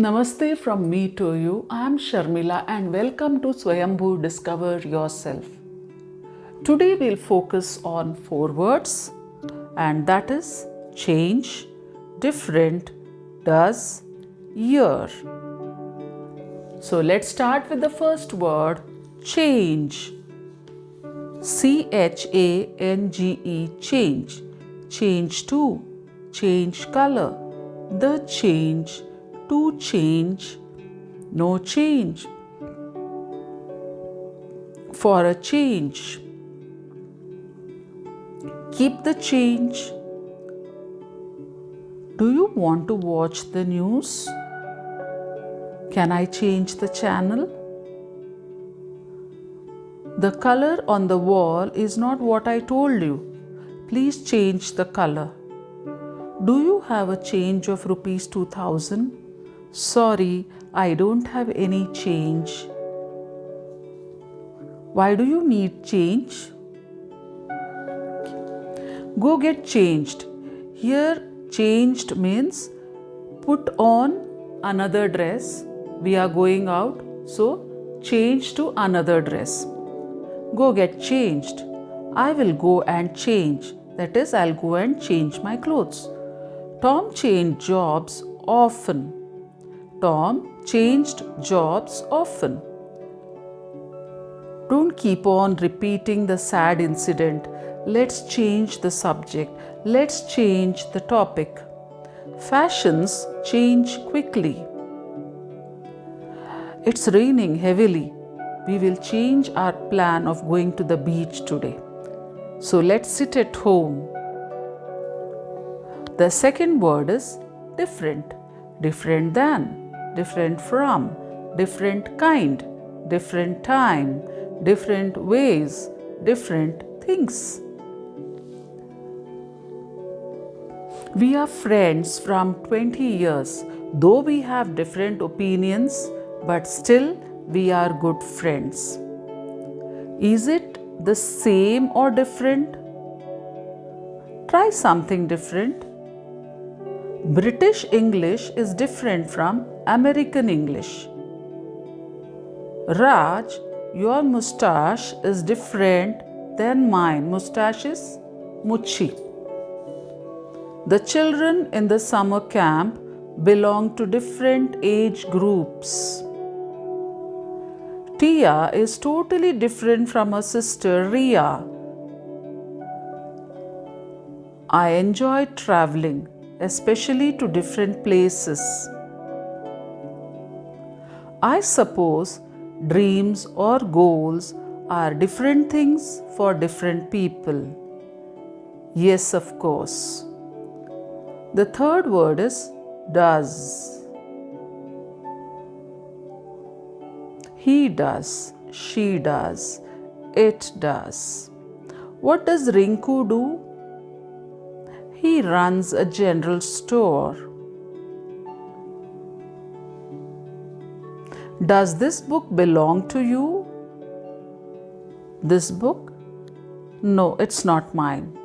Namaste from me to you. I am Sharmila and welcome to Swayambhu Discover Yourself. Today we'll focus on 4 words, and that is change, different, does, year. So let's start with the first word, change. CHANGE, change. Change to, change color. The change, to change, no change. For a change. Keep the change. Do you want to watch the news? Can I change the channel? The color on the wall is not what I told you. Please change the color. Do you have a change of rupees 2000? Sorry, I don't have any change. Why do you need change? Go get changed. Here, changed means put on another dress. We are going out, so change to another dress. Go get changed. I will go and change. That is, I'll go and change my clothes. Tom changed jobs often. Tom changed jobs often. Don't keep on repeating the sad incident. Let's change the subject. Let's change the topic. Fashions change quickly. It's raining heavily. We will change our plan of going to the beach today. So let's sit at home. The second word is different. Different than, different from, different kind, different time, different ways, different things. We are friends from 20 years. Though we have different opinions, but still we are good friends. Is it the same or different? Try something different. British English is different from American English. Raj, your moustache is different than mine. Moustache is muchi. The children in the summer camp belong to different age groups. Tia is totally different from her sister Ria. I enjoy traveling, especially to different places. I suppose dreams or goals are different things for different people. Yes, of course. The third word is does. He does, she does, it does. What does Rinku do? He runs a general store. Does this book belong to you? This book? No, it's not mine.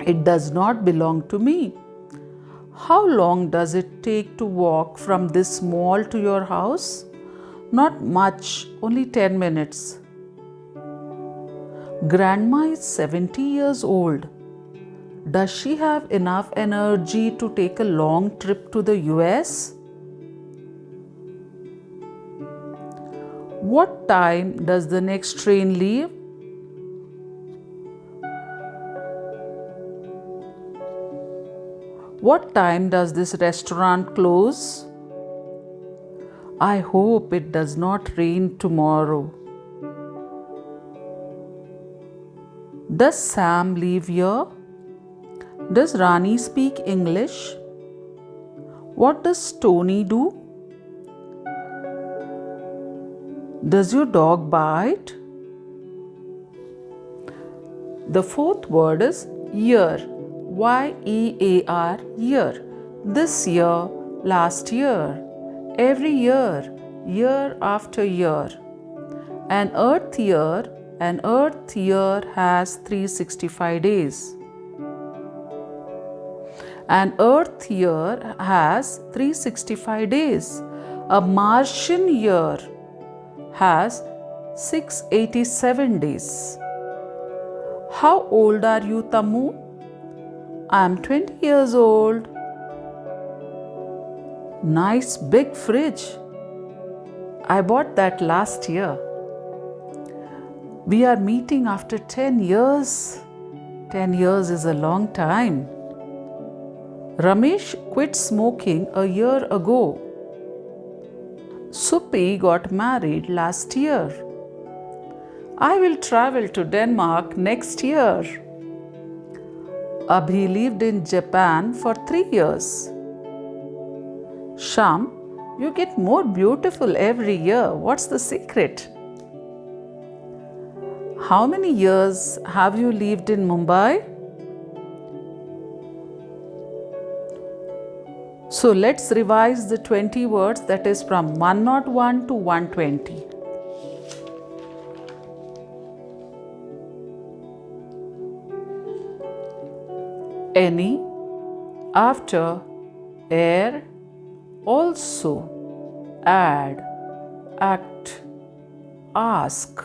It does not belong to me. How long does it take to walk from this mall to your house? Not much, only 10 minutes. Grandma is 70 years old. Does she have enough energy to take a long trip to the US? What time does the next train leave? What time does this restaurant close? I hope it does not rain tomorrow. Does Sam live here? Does Rani speak English? What does Tony do? Does your dog bite? The fourth word is year. Y-E-A-R, year. This year, last year, every year, year after year. An earth year has 365 days. An Earth year has 365 days. A Martian year has 687 days. How old are you, Tamu? I am 20 years old. Nice big fridge. I bought that last year. We are meeting after 10 years. 10 years is a long time. Ramesh quit smoking a year ago. Suppi got married last year. I will travel to Denmark next year. Abhi lived in Japan for 3 years. Sham, you get more beautiful every year. What's the secret? How many years have you lived in Mumbai? So let's revise the 20 words, that is from 101 to 120. Any, after, ere, also, add, act, ask,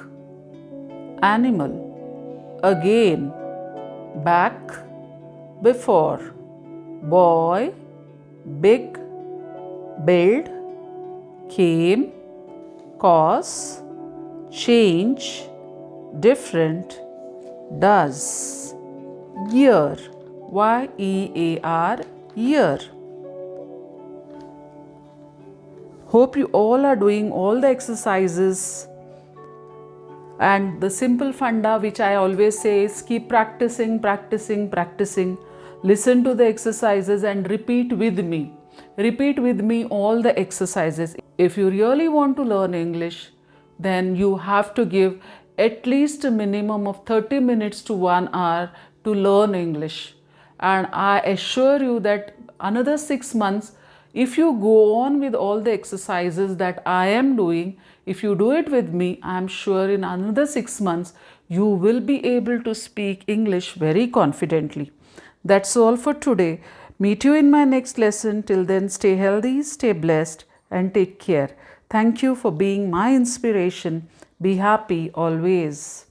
animal, again, back, before, boy, big, build, came, cause, change, different, does, year, Y-E-A-R, year. Hope you all are doing all the exercises. And the simple funda which I always say is keep practicing, practicing, practicing. Listen to the exercises and repeat with me. Repeat with me all the exercises. If you really want to learn English, then you have to give at least a minimum of 30 minutes to 1 hour to learn English. And I assure you that another 6 months, if you go on with all the exercises that I am doing, if you do it with me, I am sure in another 6 months, you will be able to speak English very confidently. That's all for today. Meet you in my next lesson. Till then, stay healthy, stay blessed, and take care. Thank you for being my inspiration. Be happy always.